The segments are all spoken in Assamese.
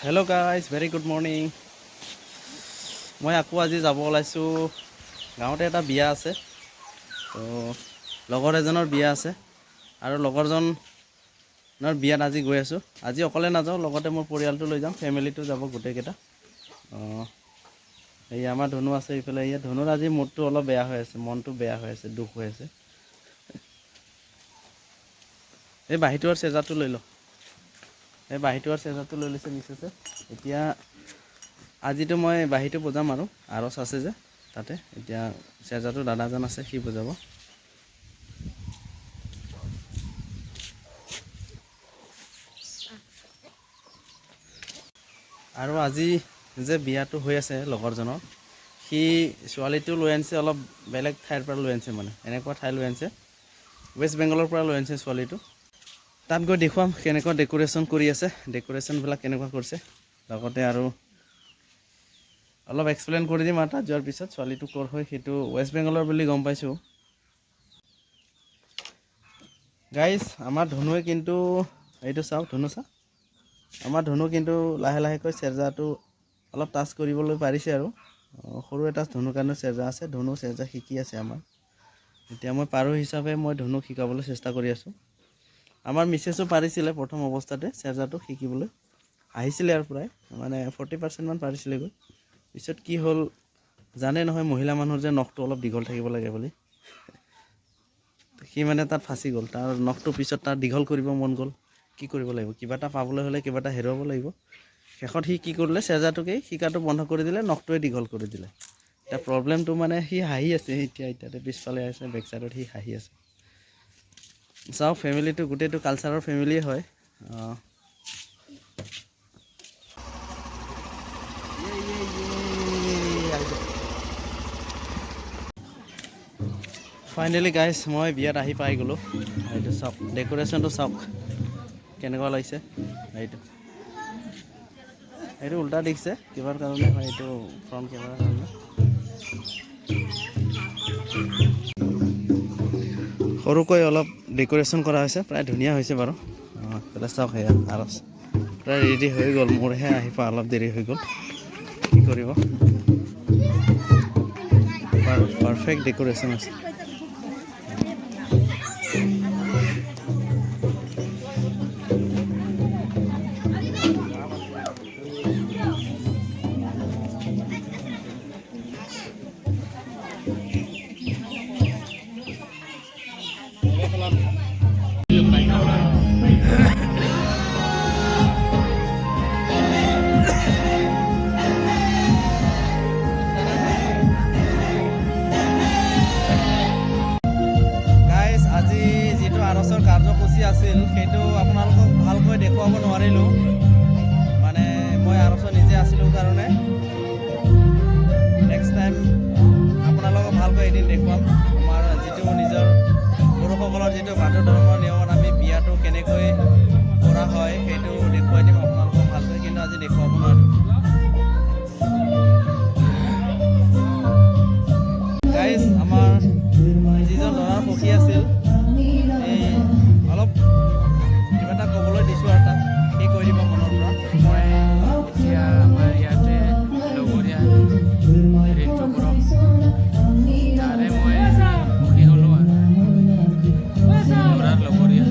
Hello' guys, very good morning. মই আকৌ আজি যাব ওলাইছোঁ। গাঁৱতে এটা বিয়া আছে, তো লগৰ এজনৰ বিয়া আছে আৰু লগৰজনৰ বিয়াত আজি গৈ আছোঁ। আজি অকলে নাযাওঁ, লগতে মোৰ পৰিয়ালটো লৈ যাম, ফেমিলিটো যাব গোটেইকেইটা। এই আমাৰ ধনু আছে এইফালে। ইয়াত ধনুৰ আজি মুডটো অলপ বেয়া হৈ আছে, মনটো বেয়া হৈ আছে, দুখ হৈ আছে। এই বাঁহীটো আৰু চেজাৰটো লৈ লওঁ। এই বাঁহীটো আৰু চেজাৰটো লৈ লৈছে মিছেছে। এতিয়া আজিতো মই বাঁহীটো বজাম আৰু আৰচ আছে যে তাতে। এতিয়া চেজাৰটো দাদাজন আছে, সি বজাব। আৰু আজি যে বিয়াটো হৈ আছে লগৰজনৰ, সি ছোৱালীটো লৈ আনিছে অলপ বেলেগ ঠাইৰ পৰা লৈ আনিছে, মানে এনেকুৱা ঠাই লৈ আনিছে, ৱেষ্ট বেংগলৰ পৰা লৈ আনিছে ছোৱালীটো। তাত গৈ দেখুৱাম কেনেকুৱা ডেক'ৰেশ্যন কৰি আছে, ডেক'ৰেশ্যনবিলাক কেনেকুৱা কৰিছে, লগতে আৰু অলপ এক্সপ্লেইন কৰি দিম। আৰু তাত যোৱাৰ পিছত ছোৱালীটো ক'ৰ হয় সেইটো ৱেষ্ট বেংগলৰ বুলি গম পাইছোঁ। গাইজ, আমাৰ ধনুৱে কিন্তু এইটো চাওক, ধনু চা, আমাৰ ধনু কিন্তু লাহে লাহেকৈ চেৰজাটো অলপ টাচ কৰিবলৈ পাৰিছে আৰু সৰু এটা ধনুৰ কাৰণে চেৰজা আছে। ধনু চেৰজা শিকি আছে আমাৰ। এতিয়া মই পাৰো হিচাপে মই ধনুক শিকাবলৈ চেষ্টা কৰি আছোঁ। আমাৰ মিছেছো পাৰিছিলে প্ৰথম অৱস্থাতে চেৰজাটো শিকিবলৈ, আহিছিলে আৰু প্ৰায় মানে 40% মান পাৰিছিলেগৈ। পিছত কি হ'ল জানে নহয়, মহিলা মানুহৰ যে নখটো অলপ দীঘল থাকিব লাগে বুলি, সি মানে তাত ফাঁচি গ'ল। তাৰ নখটো পিছত তাৰ দীঘল কৰিব মন গ'ল। কি কৰিব লাগিব, কিবা এটা পাবলৈ হ'লে কিবা এটা হেৰুৱাব লাগিব। শেষত সি কি কৰিলে, চেৰজাটোকেই শিকাটো বন্ধ কৰি দিলে, নখটোৱে দীঘল কৰি দিলে। এতিয়া প্ৰব্লেমটো মানে সি হাঁহি আছে, এতিয়া পিছফালে আছে, বেক চাইডত সি হাঁহি আছে। চাওক, ফেমিলিটো গোটেইটো কালচাৰৰ ফেমিলিয়ে হয়। ফাইনেলি গাইজ, মই বিয়াত আহি পাই গ'লোঁ। এইটো চাওক, ডেক'ৰেশ্যনটো চাওক কেনেকুৱা লাগিছে। এইটো উল্টা দিছে কিবাৰ কাৰণে হয়, এইটো ফ্ৰণ্ট কেমেৰাৰ কাৰণে। সৰুকৈ অলপ ডেক'ৰেশ্যন কৰা হৈছে, প্ৰায় ধুনীয়া হৈছে বাৰু। এইফালে চাওক, সেয়া আৰচ প্ৰায় ৰেডি হৈ গ'ল। মোৰহে আহি পোৱা অলপ দেৰি হৈ গ'ল, কি কৰিব। পাৰফেক্ট ডেক'ৰেশ্যন আছে। আৰচৰ কাৰ্যসূচী আছিল সেইটো আপোনালোকক ভালকৈ দেখুৱাব নোৱাৰিলোঁ, মানে মই আৰচত নিজে আছিলোঁ কাৰণে। নেক্সট টাইম আপোনালোকক ভালকৈ এদিন দেখুৱাম। আমাৰ যিটো নিজৰ পুৰুষসকলৰ যিটো বাথৌ ধৰ্মৰ নিয়মত আমি বিয়াটো কেনেকৈ কৰা হয় সেইটো দেখুৱাই দিম আপোনালোকক ভালকৈ, কিন্তু আজি দেখুৱাব নোৱাৰিলোঁ। গাইজ, আমাৰ যিজন দৰাৰ সখী আছিল, অলপ কিবা এটা ক'বলৈ দিছোঁ আৰু তাক, সি কৈ দিব মনৰ পৰা। মই এতিয়া আমাৰ ইয়াতে লগৰীয়া ৰিণ্টু বড়ো, তাৰে মই সুখী হ'লোঁ আৰু ল'ৰাৰ লগৰীয়া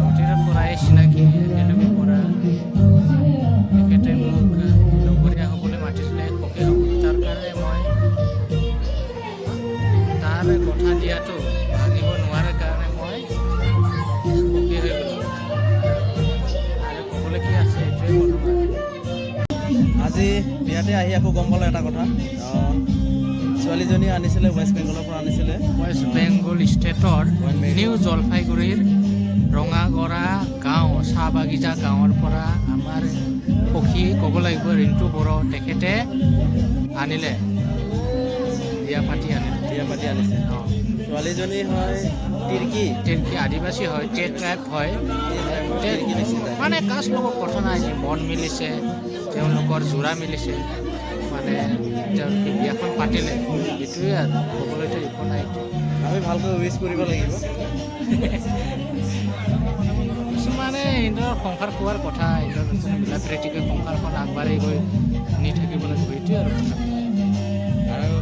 অতীতৰ পৰাই চিনাকি, একেলগে পঢ়া। তেখেতে মোক লগৰীয়া হ'বলৈ মাতিছিলে, সুখী হ'ব। তাৰ কাৰণে মই তাৰ কথা দিয়াটো ভাঙিব নোৱাৰে কাৰণে মই সুখী হৈ গ'লোঁ। আৰু ক'বলৈ কি আছে, এইটোৱে ক'লোঁ আৰু। আজি বিয়াতে আহি আকৌ গম পালোঁ এটা কথা, ছোৱালীজনী আনিছিলে ৱেষ্ট বেংগলৰ পৰা আনিছিলে। ৱেষ্ট বেংগল ষ্টেটৰ নিউ জলপাইগুৰিৰ ৰঙাগড়া গাঁও, চাহ বাগিচা গাঁৱৰ পৰা আমাৰ সখী ক'ব লাগিব ৰিণ্টু বড়ো, তেখেতে আনিলে, বিয়া পাতি আনিছে। ছোৱালীজনী হয় তিৰ্কি আদিবাসী হয়, টেট ট্ৰাইব হয়। মানে কাষ্ট লগত কথা নাই, মন মিলিছে, তেওঁলোকৰ যোৰা মিলিছে, মানে তেওঁলোকে বিয়াখন পাতিলে, এইটোৱে আৰু ক'বলৈতো একো নাই। আমি ভালকৈ উইচ কৰিব লাগিব। সংসাৰ খোৱাৰ কথা এইটো মিলা প্ৰীতিকৈ সংসাৰখন আগবাঢ়ি গৈ নি থাকিব লাগিব এইটোৱে আৰু কথা আৰু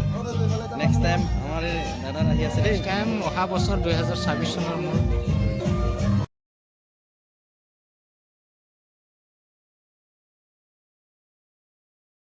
নেক্সট টাইম আমাৰ এই দাদাৰ আহি আছে দেই নেক্সট টাইম অহা বছৰ 2026 চনৰ মোৰ